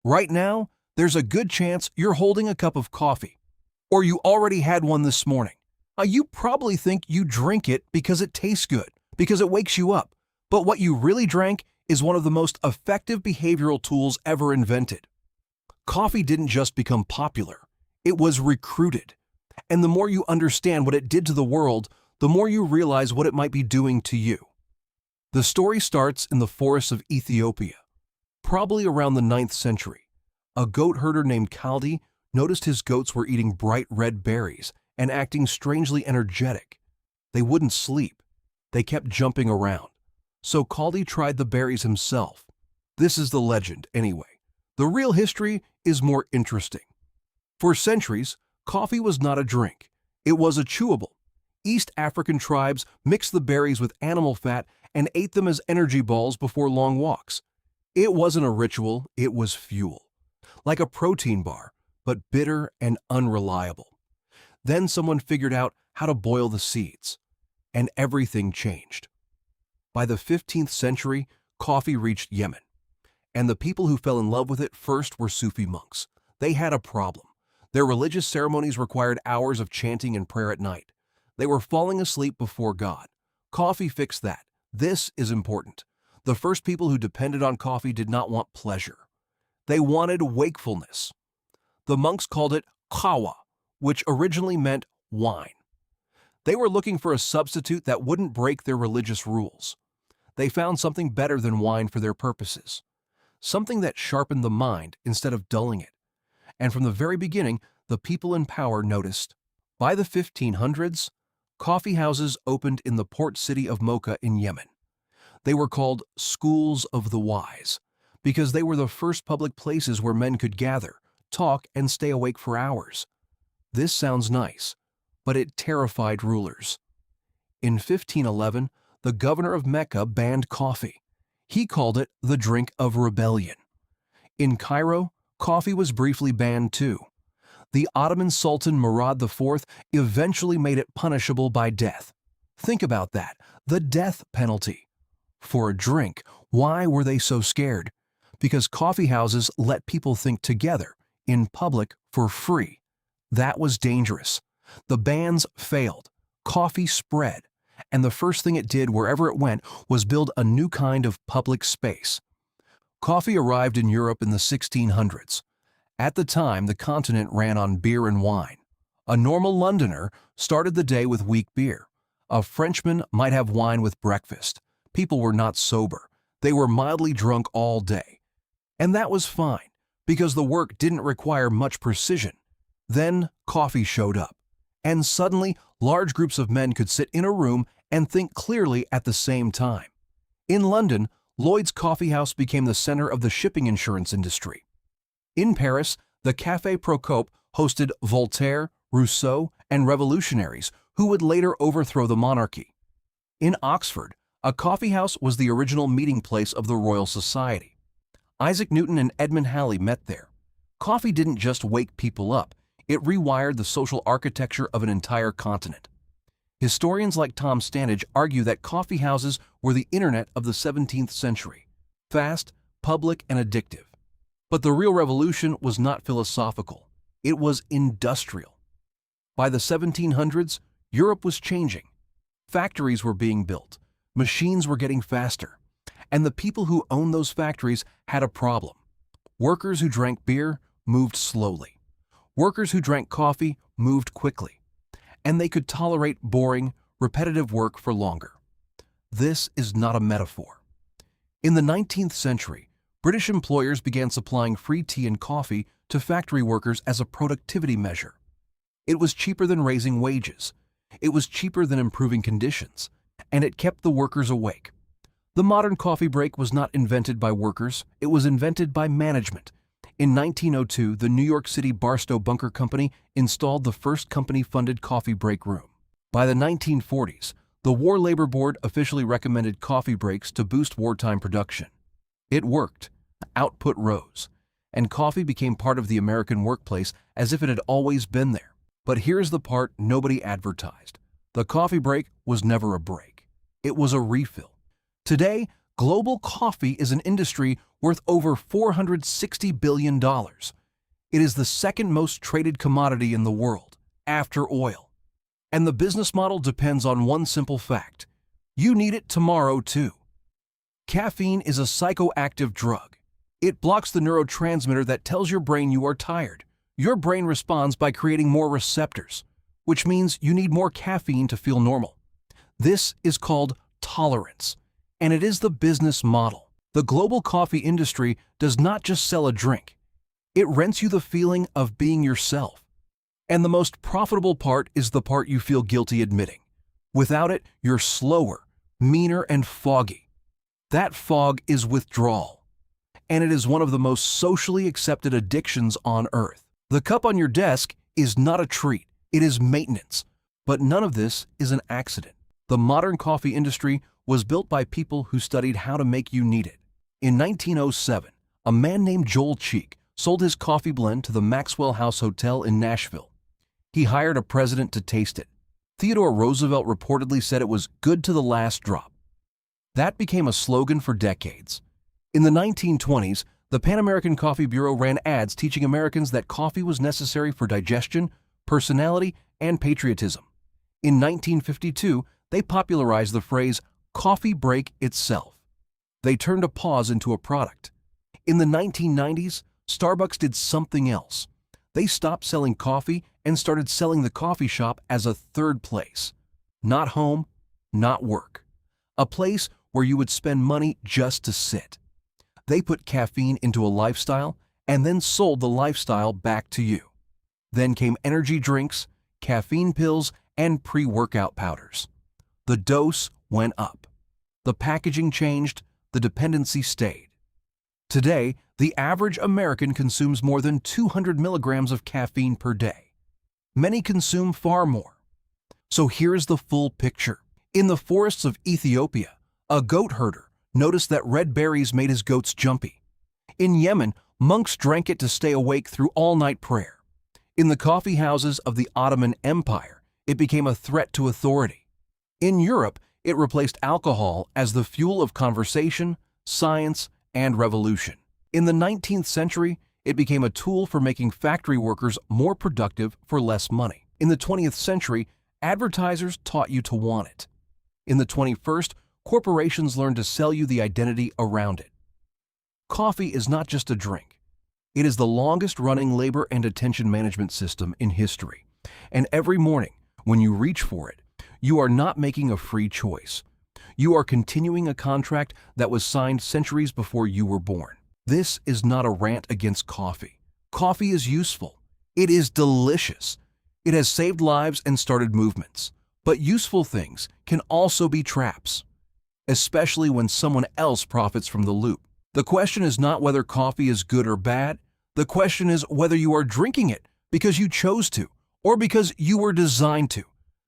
Right now, there's a good chance you're holding a cup of coffee, or you already had one this morning. You probably think you drink it because it tastes good, because it wakes you up. But what you really drank is one of the most effective behavioral tools ever invented. Coffee didn't just become popular, it was recruited. And the more you understand what it did to the world, the more you realize what it might be doing to you. The story starts in the forests of Ethiopia, probably around the 9th century. A goat herder named Kaldi noticed his goats were eating bright red berries and acting strangely energetic. They wouldn't sleep. They kept jumping around. So Kaldi tried the berries himself. This is the legend, anyway. The real history is more interesting. For centuries, coffee was not a drink. It was a chewable. East African tribes mixed the berries with animal fat and ate them as energy balls before long walks. It wasn't a ritual, it was fuel. Like a protein bar, but bitter and unreliable. Then someone figured out how to boil the seeds, and everything changed. By the 15th century, coffee reached Yemen, and the people who fell in love with it first were Sufi monks. They had a problem. Their religious ceremonies required hours of chanting and prayer at night. They were falling asleep before God. Coffee fixed that. This is important. The first people who depended on coffee did not want pleasure. They wanted wakefulness. The monks called it kawa, which originally meant wine. They were looking for a substitute that wouldn't break their religious rules. They found something better than wine for their purposes, something that sharpened the mind instead of dulling it. And from the very beginning, the people in power noticed. By the 1500s, coffee houses opened in the port city of Mocha in Yemen. They were called schools of the wise because they were the first public places where men could gather, talk, and stay awake for hours. This sounds nice, but it terrified rulers. In 1511, the governor of Mecca banned coffee. He called it the drink of rebellion. In Cairo, coffee was briefly banned too. The Ottoman Sultan Murad IV eventually made it punishable by death. Think about that, the death penalty. For a drink, why were they so scared? Because coffee houses let people think together, in public, for free. That was dangerous. The bans failed. Coffee spread. And the first thing it did wherever it went was build a new kind of public space. Coffee arrived in Europe in the 1600s. At the time, the continent ran on beer and wine. A normal Londoner started the day with weak beer. A Frenchman might have wine with breakfast. People were not sober. They were mildly drunk all day. And that was fine, because the work didn't require much precision. Then coffee showed up. And suddenly, large groups of men could sit in a room and think clearly at the same time. In London, Lloyd's Coffee House became the center of the shipping insurance industry. In Paris, the Café Procope hosted Voltaire, Rousseau, and revolutionaries who would later overthrow the monarchy. In Oxford, a coffee house was the original meeting place of the Royal Society. Isaac Newton and Edmund Halley met there. Coffee didn't just wake people up, it rewired the social architecture of an entire continent. Historians like Tom Standage argue that coffee houses were the internet of the 17th century, fast, public, and addictive. But the real revolution was not philosophical, it was industrial. By the 1700s, Europe was changing. Factories were being built, machines were getting faster, and the people who owned those factories had a problem. Workers who drank beer moved slowly. Workers who drank coffee moved quickly, and they could tolerate boring, repetitive work for longer. This is not a metaphor. In the 19th century, British employers began supplying free tea and coffee to factory workers as a productivity measure. It was cheaper than raising wages. It was cheaper than improving conditions, and it kept the workers awake. The modern coffee break was not invented by workers, it was invented by management. In 1902, the New York City Barstow Bunker Company installed the first company-funded coffee break room. By the 1940s, the War Labor Board officially recommended coffee breaks to boost wartime production. It worked. Output rose, and coffee became part of the American workplace as if it had always been there. But here's the part nobody advertised. The coffee break was never a break. It was a refill. Today, Global coffee is an industry worth over $460 billion. It is the second most traded commodity in the world, after oil. And the business model depends on one simple fact: you need it tomorrow too. Caffeine is a psychoactive drug. It blocks the neurotransmitter that tells your brain you are tired. Your brain responds by creating more receptors, which means you need more caffeine to feel normal. This is called tolerance, and it is the business model. The global coffee industry does not just sell a drink. It rents you the feeling of being yourself. And the most profitable part is the part you feel guilty admitting. Without it, you're slower, meaner, and foggy. That fog is withdrawal. And it is one of the most socially accepted addictions on earth. The cup on your desk is not a treat, it is maintenance. But none of this is an accident. The modern coffee industry was built by people who studied how to make you need it. In 1907, a man named Joel Cheek sold his coffee blend to the Maxwell House Hotel in Nashville. He hired a president to taste it. Theodore Roosevelt reportedly said it was good to the last drop. That became a slogan for decades. In the 1920s, the Pan American Coffee Bureau ran ads teaching Americans that coffee was necessary for digestion, personality, and patriotism. In 1952, they popularized the phrase "coffee break itself." They turned a pause into a product. In the 1990s, Starbucks did something else. They stopped selling coffee and started selling the coffee shop as a third place. Not home, not work. A place where you would spend money just to sit. They put caffeine into a lifestyle and then sold the lifestyle back to you. Then came energy drinks, caffeine pills, and pre-workout powders. The dose went up. The packaging changed, the dependency stayed. Today, the average American consumes more than 200 milligrams of caffeine per day. Many consume far more. So here's the full picture. In the forests of Ethiopia, a goat herder noticed that red berries made his goats jumpy. In Yemen, monks drank it to stay awake through all-night prayer. In the coffee houses of the Ottoman Empire, it became a threat to authority. In Europe, it replaced alcohol as the fuel of conversation, science, and revolution. In the 19th century, it became a tool for making factory workers more productive for less money. In the 20th century, advertisers taught you to want it. In the 21st, corporations learned to sell you the identity around it. Coffee is not just a drink. It is the longest-running labor and attention management system in history. And every morning, when you reach for it, you are not making a free choice. You are continuing a contract that was signed centuries before you were born. This is not a rant against coffee. Coffee is useful. It is delicious. It has saved lives and started movements. But useful things can also be traps, especially when someone else profits from the loop. The question is not whether coffee is good or bad. The question is whether you are drinking it because you chose to or because you were designed to.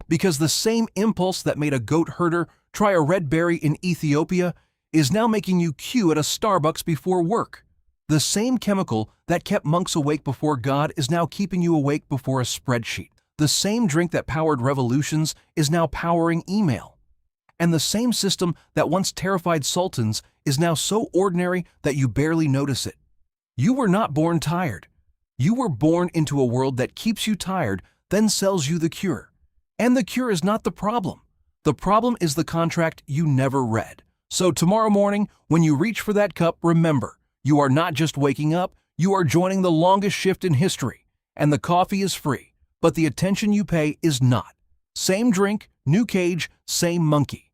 Because the same impulse that made a goat herder try a red berry in Ethiopia is now making you queue at a Starbucks before work. The same chemical that kept monks awake before God is now keeping you awake before a spreadsheet. The same drink that powered revolutions is now powering email. And the same system that once terrified sultans is now so ordinary that you barely notice it. You were not born tired. You were born into a world that keeps you tired, then sells you the cure. And the cure is not the problem. The problem is the contract you never read. So tomorrow morning, when you reach for that cup, remember, you are not just waking up, you are joining the longest shift in history. And the coffee is free, but the attention you pay is not. Same drink, new cage, same monkey.